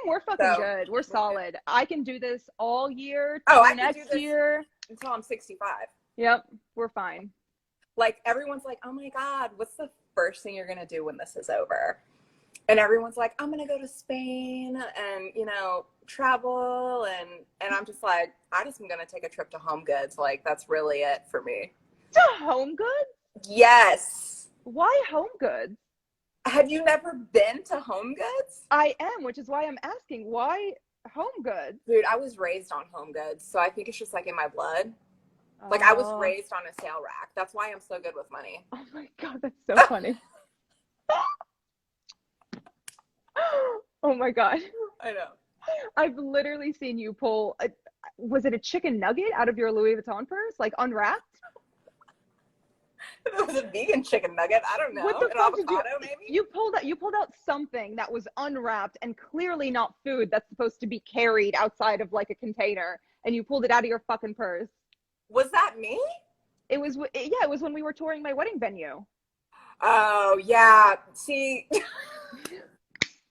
Speaker 1: We're fucking good. We're solid. Good. I can do this all year.
Speaker 3: I can
Speaker 1: next
Speaker 3: do this
Speaker 1: year
Speaker 3: until I'm 65.
Speaker 1: Yep. We're fine.
Speaker 3: Like everyone's like, oh my God, what's the first thing you're going to do when this is over? And everyone's like, I'm going to go to Spain and, you know, travel. And I'm just like, I just am going to take a trip to Home Goods. Like, that's really it for me.
Speaker 1: To Home Goods?
Speaker 3: Yes.
Speaker 1: Why Home Goods?
Speaker 3: Have you never been to Home Goods?
Speaker 1: I am, which is why I'm asking, why Home Goods?
Speaker 3: Dude, I was raised on Home Goods. So I think it's just like in my blood. Like I was raised on a sale rack. That's why I'm so good with money.
Speaker 1: Oh my God, that's so funny. Oh my God.
Speaker 3: I know.
Speaker 1: I've literally seen you pull, was it a chicken nugget out of your Louis Vuitton purse? Like unwrapped?
Speaker 3: It was a vegan chicken nugget. I don't know.
Speaker 1: What the fuck did
Speaker 3: maybe?
Speaker 1: You pulled out something that was unwrapped and clearly not food that's supposed to be carried outside of like a container, and you pulled it out of your fucking purse. Was
Speaker 3: that me?
Speaker 1: It was when we were touring my wedding venue.
Speaker 3: Oh yeah. See,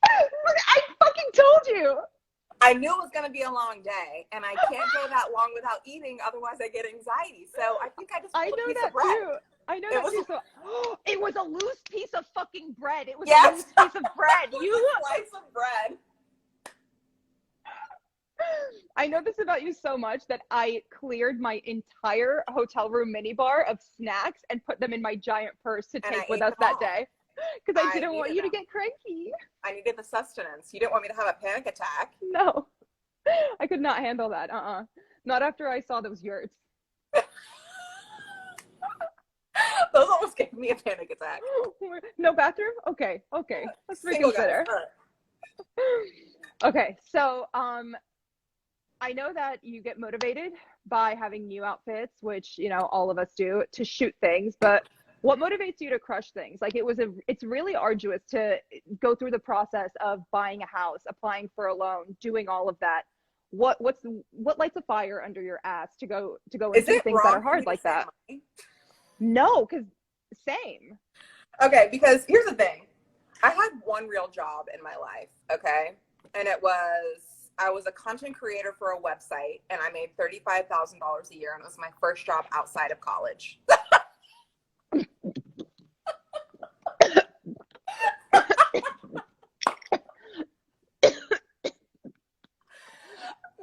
Speaker 1: I fucking told you.
Speaker 3: I knew it was going to be a long day, and I can't go that long without eating, otherwise I get anxiety. So I think I just pulled a piece of bread.
Speaker 1: Too. I know that too. So, it was a loose piece of fucking bread. It was
Speaker 3: a
Speaker 1: loose piece of bread.
Speaker 3: You a slice of bread.
Speaker 1: I know this about you so much that I cleared my entire hotel room minibar of snacks and put them in my giant purse to take with us that day. Because I didn't want you to get cranky.
Speaker 3: I needed the sustenance. You didn't want me to have a panic attack.
Speaker 1: No. I could not handle that. Not after I saw those yurts.
Speaker 3: Those almost gave me a panic attack.
Speaker 1: No bathroom? Okay. Let's reconsider. Okay, so I know that you get motivated by having new outfits, which, you know, all of us do, to shoot things, but what motivates you to crush things? Like it's really arduous to go through the process of buying a house, applying for a loan, doing all of that. What lights a fire under your ass to go and do things that are hard like that? No, because same.
Speaker 3: Okay, because here's the thing. I had one real job in my life, okay? And I was a content creator for a website, and I made $35,000 a year, and it was my first job outside of college.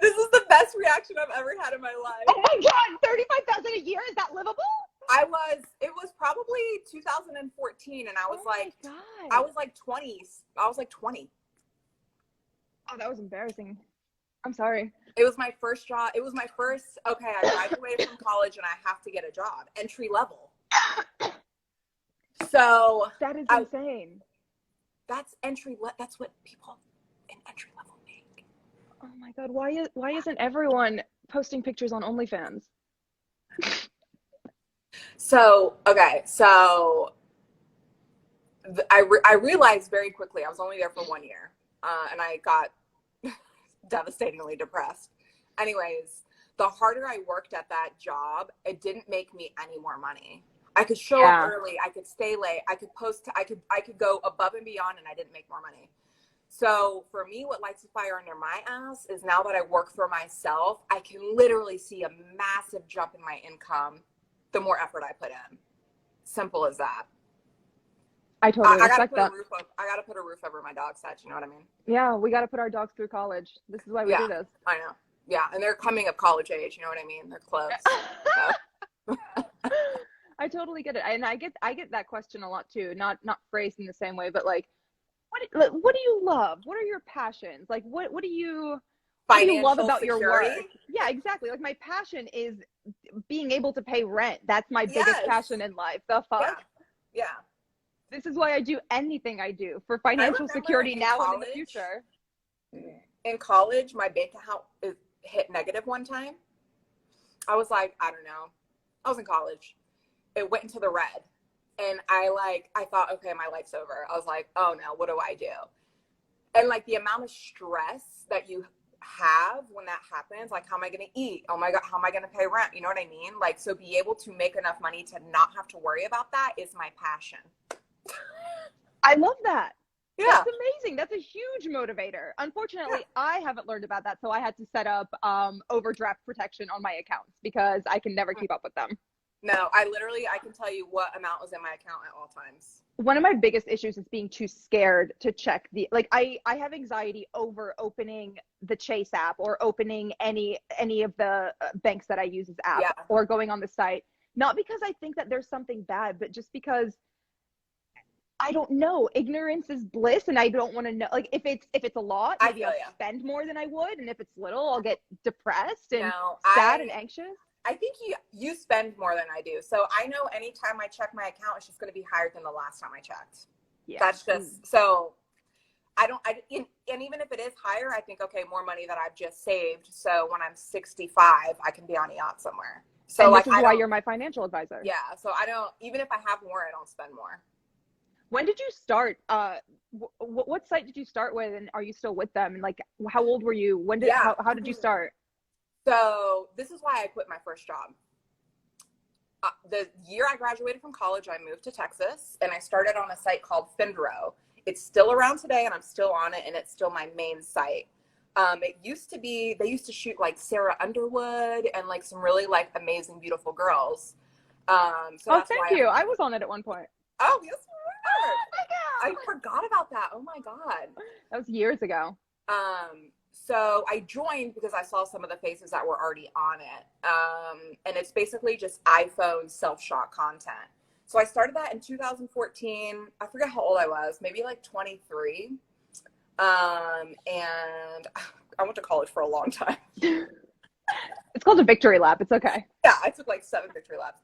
Speaker 3: This is the best reaction I've ever had in my life.
Speaker 1: Oh my God, $35,000 a year? Is that livable?
Speaker 3: It was probably 2014, and I was like 20. I was like 20.
Speaker 1: Oh, that was embarrassing. I'm sorry.
Speaker 3: It was my first job. It was my first, okay, I graduated from college and I have to get a job, entry level. So
Speaker 1: That is insane.
Speaker 3: that's that's what people in entry level make.
Speaker 1: Oh my God, why isn't everyone posting pictures on OnlyFans?
Speaker 3: So, okay, so I realized very quickly I was only there for 1 year, and I got devastatingly depressed. Anyways, the harder I worked at that job, it didn't make me any more money. I could show up early, I could stay late, I could post, I could go above and beyond, and I didn't make more money. So for me, what lights a fire under my ass is now that I work for myself, I can literally see a massive jump in my income the more effort I put in. Simple as that.
Speaker 1: I totally respect that.
Speaker 3: I gotta put a roof over my dog's head. You know what I mean?
Speaker 1: Yeah, we got to put our dogs through college. This is why we do this.
Speaker 3: I know. Yeah, and they're coming of college age. You know what I mean? They're close.
Speaker 1: I totally get it, and I get that question a lot too. Not phrased in the same way, but like, what do you love? What are your passions? Like, what do you love about
Speaker 3: security.
Speaker 1: your work? Yeah, exactly. Like, my passion is being able to pay rent. That's my biggest passion in life. The fuck?
Speaker 3: Yeah.
Speaker 1: This is why I do anything I do for financial security now and in the future.
Speaker 3: In college, my bank account hit negative one time. I was like, I don't know. I was in college. It went into the red. And I thought, okay, my life's over. I was like, oh no, what do I do? And like the amount of stress that you have when that happens, like, how am I going to eat? Oh my God, how am I going to pay rent? You know what I mean? Like, so be able to make enough money to not have to worry about that is my passion.
Speaker 1: I love that.
Speaker 3: Yeah.
Speaker 1: That's amazing. That's a huge motivator. Unfortunately, I haven't learned about that. So I had to set up overdraft protection on my accounts because I can never keep up with them.
Speaker 3: No, I can tell you what amount was in my account at all times.
Speaker 1: One of my biggest issues is being too scared to check I have anxiety over opening the Chase app or opening any of the banks that I use as app or going on the site. Not because I think that there's something bad, but just because I don't know. Ignorance is bliss, and I don't want to know. Like, if it's a lot, maybe I'll spend more than I would, and if it's little, I'll get depressed and sad and anxious.
Speaker 3: I think you spend more than I do. So I know anytime I check my account, it's just going to be higher than the last time I checked. Yeah. That's just, so and even if it is higher, I think, okay, more money that I've just saved. So when I'm 65, I can be on a yacht somewhere. So
Speaker 1: and this is why you're my financial advisor.
Speaker 3: Yeah. So even if I have more, I don't spend more.
Speaker 1: When did you start? What site did you start with, and are you still with them? And like, how old were you? How did you start?
Speaker 3: So this is why I quit my first job. The year I graduated from college, I moved to Texas, and I started on a site called Finro. It's still around today, and I'm still on it, and it's still my main site. It used to be, they used to shoot like Sarah Underwood and like some really like amazing, beautiful girls.
Speaker 1: Thank you. I was on it at one point.
Speaker 3: Oh, yes, you were.
Speaker 1: Oh my God.
Speaker 3: I forgot about that. Oh my God.
Speaker 1: That was years ago.
Speaker 3: So I joined because I saw some of the faces that were already on it. And it's basically just iPhone self-shot content. So I started that in 2014. I forget how old I was, maybe like 23. And I went to college for a long time.
Speaker 1: It's called a victory lap. It's okay.
Speaker 3: Yeah, I took like 7 victory laps.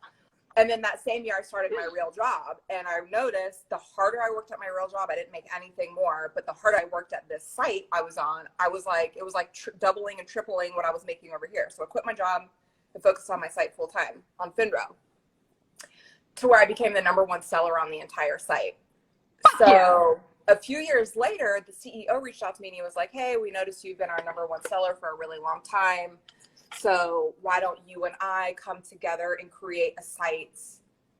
Speaker 3: And then that same year I started my real job, and I noticed the harder I worked at my real job, I didn't make anything more, but the harder I worked at this site I was on, it was like doubling and tripling what I was making over here. So I quit my job and focused on my site full time on Finro, to where I became the #1 seller on the entire site. So a few years later, the CEO reached out to me and he was like, hey, we noticed you've been our #1 seller for a really long time. So why don't you and I come together and create a site,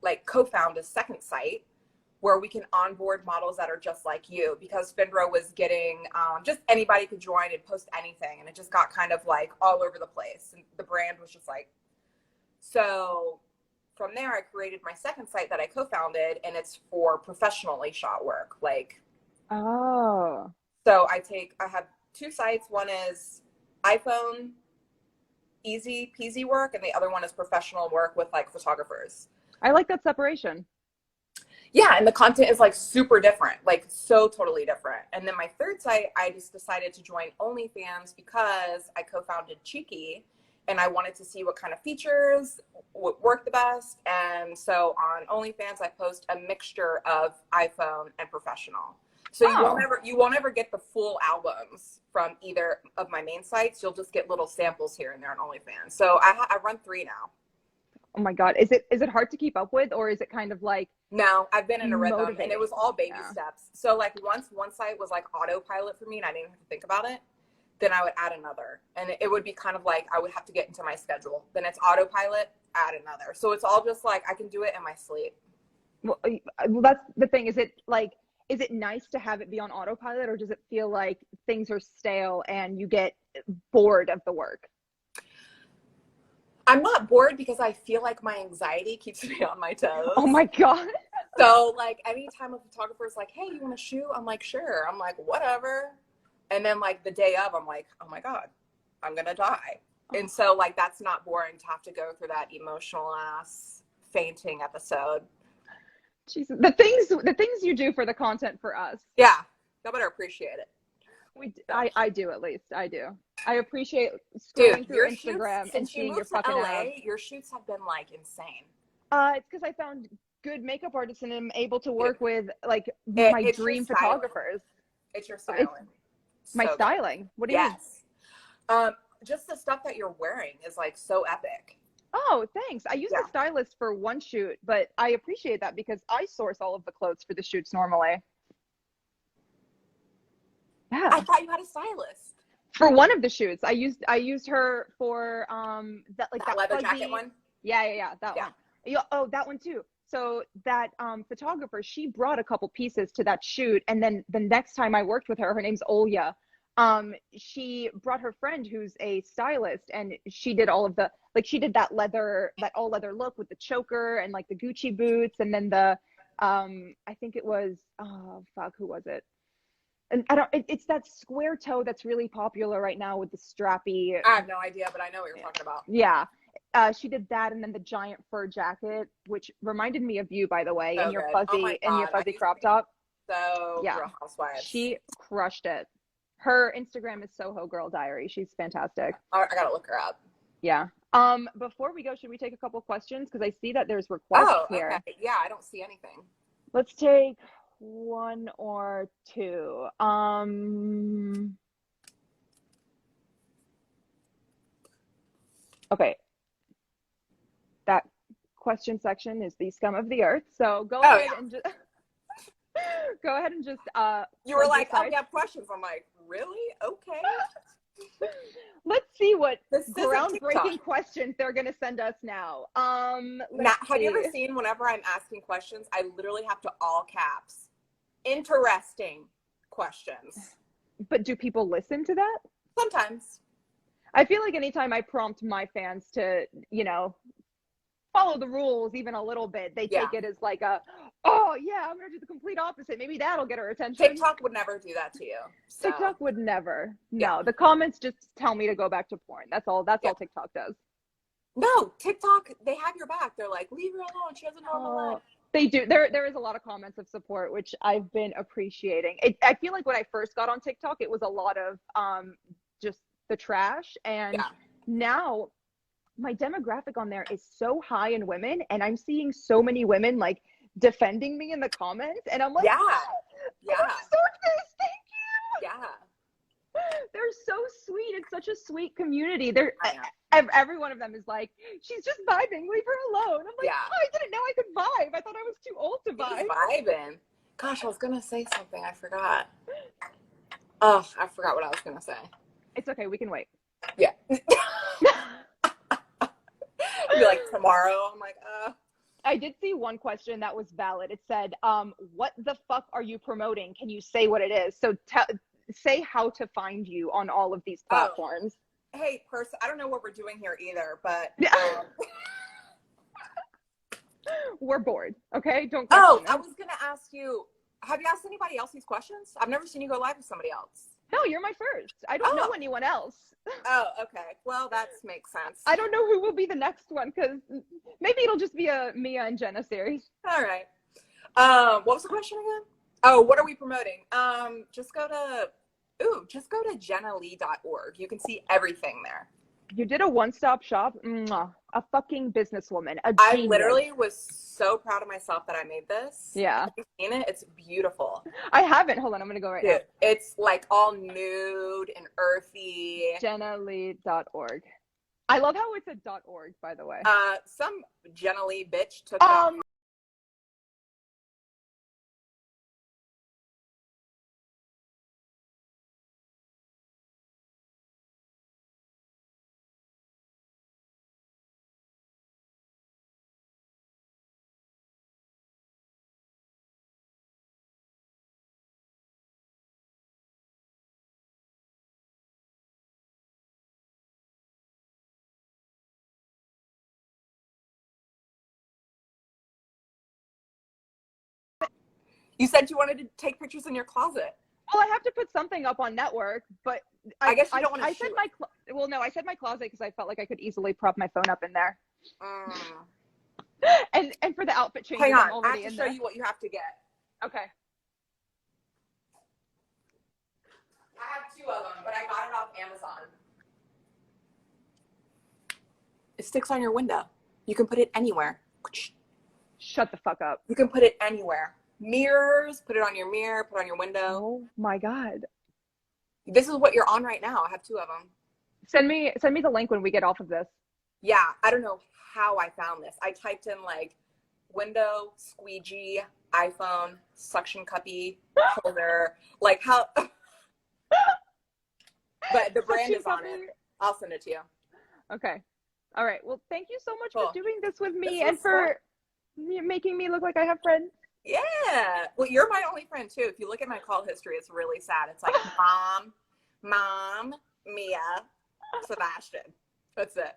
Speaker 3: like co-found a second site where we can onboard models that are just like you, because Finro was getting, just anybody could join and post anything. And it just got kind of like all over the place. And the brand was just like, so from there, I created my second site that I co-founded, and it's for professionally shot work. Like,
Speaker 1: so
Speaker 3: I have 2 sites. One is iPhone easy peasy work, and the other one is professional work with like photographers.
Speaker 1: I like that separation.
Speaker 3: Yeah, and the content is like super different, like so totally different. And then my third site, I just decided to join OnlyFans because I co-founded Cheeky, and I wanted to see what kind of features would work the best. And so on OnlyFans, I post a mixture of iPhone and professional. So you won't ever get the full albums from either of my main sites. You'll just get little samples here and there on OnlyFans. So I run 3 now.
Speaker 1: Oh my God. Is it hard to keep up with, or is it kind of like,
Speaker 3: no, I've been in a rhythm,
Speaker 1: motivating?
Speaker 3: and it was all baby steps. So like once one site was like autopilot for me and I didn't have to think about it, then I would add another. And it would be kind of like I would have to get into my schedule. Then it's autopilot, add another. So it's all just like I can do it in my sleep.
Speaker 1: Well, that's the thing. Is it nice to have it be on autopilot, or does it feel like things are stale and you get bored of the work?
Speaker 3: I'm not bored because I feel like my anxiety keeps me on my toes.
Speaker 1: Oh my God.
Speaker 3: So like anytime a photographer is like, hey, you want to shoot? I'm like, sure. I'm like, whatever. And then like the day of, I'm like, oh my God, I'm going to die. And so like, that's not boring to have to go through that emotional ass fainting episode.
Speaker 1: Jesus. The things you do for the content for us.
Speaker 3: Yeah. I better appreciate it.
Speaker 1: I do, at least I do. I appreciate scrolling through Instagram
Speaker 3: shoots,
Speaker 1: and seeing your fucking abs.
Speaker 3: Your shoots have been like insane.
Speaker 1: It's because I found good makeup artists and am able to work with like my dream photographers.
Speaker 3: It's your styling.
Speaker 1: My styling. What do you
Speaker 3: mean? Just the stuff that you're wearing is like so epic.
Speaker 1: Oh, thanks. I use a stylist for one shoot, but I appreciate that because I source all of the clothes for the shoots normally. Yeah.
Speaker 3: I thought you had a stylist.
Speaker 1: For one of the shoots, I used her for that
Speaker 3: leather
Speaker 1: fuzzy
Speaker 3: jacket one.
Speaker 1: Yeah, that one. Yeah, oh, that one too. So that photographer, she brought a couple pieces to that shoot, and then the next time I worked with her, her name's Olya. She brought her friend who's a stylist, and she did all of the she did that all leather look with the choker and like the Gucci boots, and then the I think it was who was it? And it's that square toe that's really popular right now with the strappy.
Speaker 3: I have no idea, but I know what you're talking about.
Speaker 1: Yeah. She did that, and then the giant fur jacket, which reminded me of you, by the way, in your fuzzy crop top.
Speaker 3: So Real Housewives.
Speaker 1: She crushed it. Her Instagram is Soho Girl Diary. She's fantastic.
Speaker 3: I gotta look her up.
Speaker 1: Yeah. Before we go, should we take a couple questions? Because I see that there's requests here.
Speaker 3: Okay. Yeah, I don't see anything.
Speaker 1: Let's take one or two. Okay. That question section is the scum of the earth. So go ahead and just
Speaker 3: you were like, oh, we have questions. I'm like, really? Okay.
Speaker 1: Let's see what groundbreaking questions they're going to send us now.
Speaker 3: Have you ever seen whenever I'm asking questions, I literally have to all caps. Interesting questions.
Speaker 1: But do people listen to that?
Speaker 3: Sometimes.
Speaker 1: I feel like anytime I prompt my fans to, follow the rules even a little bit, they take it as like oh yeah, I'm gonna do the complete opposite. Maybe that'll get her attention.
Speaker 3: TikTok would never do that to you. So.
Speaker 1: TikTok would never. No, the comments just tell me to go back to porn. That's all TikTok does.
Speaker 3: No, TikTok, they have your back. They're like, leave her alone. She has a normal life.
Speaker 1: They do. There is a lot of comments of support, which I've been appreciating. I feel like when I first got on TikTok, it was a lot of just the trash, and now my demographic on there is so high in women, and I'm seeing so many women like defending me in the comments, and I'm like,
Speaker 3: yeah.
Speaker 1: Thank you.
Speaker 3: Yeah.
Speaker 1: They're so sweet. It's such a sweet community. Every one of them is like, she's just vibing. Leave her alone. I'm like, oh, I didn't know I could vibe. I thought I was too old to vibe.
Speaker 3: Vibing. Gosh, I was gonna say something. I forgot. Oh, I forgot what I was gonna say.
Speaker 1: It's okay. We can wait.
Speaker 3: Yeah. Be like tomorrow. I'm like,
Speaker 1: I did see one question that was valid. It said, what the fuck are you promoting? Can you say what it is? So say how to find you on all of these platforms.
Speaker 3: Hey, person, I don't know what we're doing here either, but
Speaker 1: we're bored. Okay, don't.
Speaker 3: I was gonna ask you. Have you asked anybody else these questions? I've never seen you go live with somebody else.
Speaker 1: No, you're my first. I don't know anyone else.
Speaker 3: Oh, okay. Well, that makes sense.
Speaker 1: I don't know who will be the next one, because maybe it'll just be a Mia and Jenna series.
Speaker 3: All right. What was the question again? Oh, what are we promoting? Just go to jennalee.org. You can see everything there.
Speaker 1: You did a one-stop shop. Mwah. A fucking businesswoman. A
Speaker 3: I
Speaker 1: genius.
Speaker 3: literally was so proud of myself that I made this.
Speaker 1: Yeah.
Speaker 3: Have you seen it? It's beautiful.
Speaker 1: I haven't. Hold on, I'm gonna go right now.
Speaker 3: Dude, it's like all nude and earthy.
Speaker 1: JennaLee.org. I love how it's a .org, by the way.
Speaker 3: Some Jenna Lee bitch took that. You said you wanted to take pictures in your closet.
Speaker 1: Well, I have to put something up on network, but
Speaker 3: I guess you don't want to shoot.
Speaker 1: I said my closet because I felt like I could easily prop my phone up in there. And for the outfit changes,
Speaker 3: Hang on,
Speaker 1: I'm already
Speaker 3: I have
Speaker 1: in
Speaker 3: to show
Speaker 1: there.
Speaker 3: you what you have to get.
Speaker 1: Okay.
Speaker 3: I have 2 of them, but I got it off Amazon. It sticks on your window. You can put it anywhere.
Speaker 1: Shut the fuck up.
Speaker 3: You can put it anywhere. Mirrors, put it on your mirror, put it on your window.
Speaker 1: Oh my God.
Speaker 3: This is what you're on right now. I have 2 of them.
Speaker 1: Send me the link when we get off of this.
Speaker 3: Yeah, I don't know how I found this. I typed in like window, squeegee, iPhone, suction cuppy, holder, like how. But the brand is on it. I'll send it to you.
Speaker 1: Okay. All right. Well, thank you so much
Speaker 3: Cool.
Speaker 1: for doing this with me
Speaker 3: This
Speaker 1: and
Speaker 3: was
Speaker 1: for making me look like I have friends.
Speaker 3: Yeah. Well, you're my only friend too. If you look at my call history, it's really sad. It's like mom, Mia, Sebastian. That's it.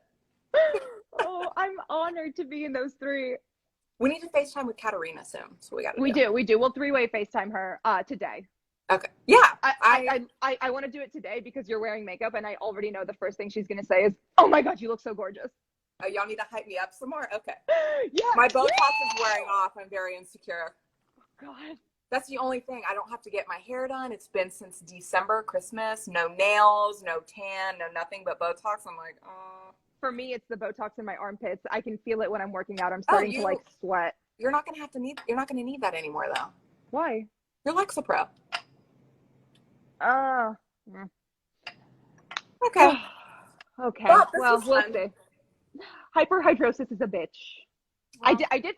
Speaker 1: Oh, I'm honored to be in those 3.
Speaker 3: We need to FaceTime with Katarina soon. So we got to
Speaker 1: We do. We'll 3-way FaceTime her today.
Speaker 3: Okay. Yeah.
Speaker 1: I want to do it today because you're wearing makeup and I already know the first thing she's going to say is, "Oh my God, you look so gorgeous."
Speaker 3: Y'all need to hype me up some more? Okay.
Speaker 1: Yeah.
Speaker 3: My Botox is wearing off. I'm very insecure.
Speaker 1: God.
Speaker 3: That's the only thing. I don't have to get my hair done. It's been since December, Christmas. No nails, no tan, no nothing but Botox. I'm like, oh.
Speaker 1: For me, it's the Botox in my armpits. I can feel it when I'm working out. I'm starting to like sweat.
Speaker 3: You're not gonna You're not gonna need that anymore though.
Speaker 1: Why?
Speaker 3: You're Lexapro.
Speaker 1: Oh.
Speaker 3: Okay.
Speaker 1: Okay.
Speaker 3: Well,
Speaker 1: we'll see. Hyperhidrosis is a bitch. Well, I did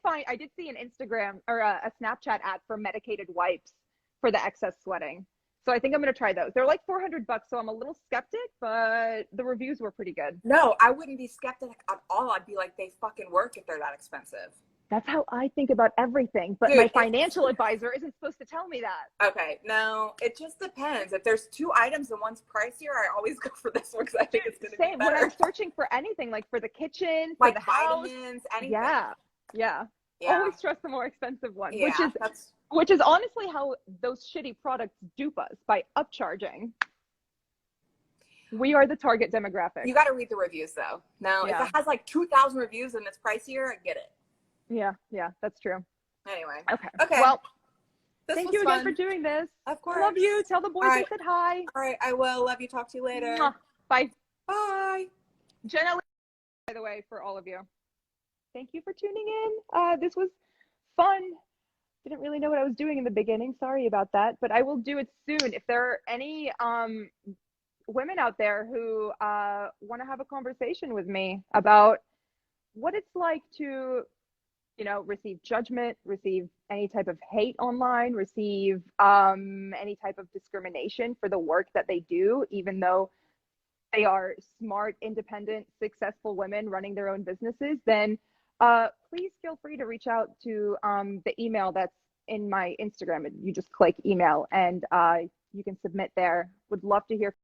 Speaker 1: see an Instagram or a Snapchat ad for medicated wipes for the excess sweating. So I think I'm going to try those. They're like $400, so I'm a little skeptic, but the reviews were pretty good.
Speaker 3: No, I wouldn't be skeptic at all. I'd be like, they fucking work if they're that expensive.
Speaker 1: That's how I think about everything. But my financial advisor isn't supposed to tell me that.
Speaker 3: Okay, no, it just depends. If there's 2 items and one's pricier, I always go for this one because I think it's going to be better.
Speaker 1: When I'm searching for anything, like for the kitchen, for
Speaker 3: like
Speaker 1: the house,
Speaker 3: vitamins, anything.
Speaker 1: Yeah. Always trust the more expensive one, which is honestly how those shitty products dupe us by upcharging. We are the target demographic.
Speaker 3: You got to read the reviews though. Now, if it has like 2,000 reviews and it's pricier, I get it.
Speaker 1: Yeah, that's true.
Speaker 3: Anyway.
Speaker 1: Okay. Well,
Speaker 3: thank
Speaker 1: you again for doing this.
Speaker 3: Of course.
Speaker 1: Love you. Tell the boys I said hi.
Speaker 3: All right, I will. Love you. Talk to you later.
Speaker 1: Bye.
Speaker 3: Bye.
Speaker 1: Jenna, by the way, for all of you. Thank you for tuning in. This was fun. Didn't really know what I was doing in the beginning. Sorry about that, but I will do it soon. If there are any women out there who want to have a conversation with me about what it's like to, receive judgment, receive any type of hate online, receive any type of discrimination for the work that they do, even though they are smart, independent, successful women running their own businesses, then please feel free to reach out to the email that's in my Instagram. You just click email and you can submit there. Would love to hear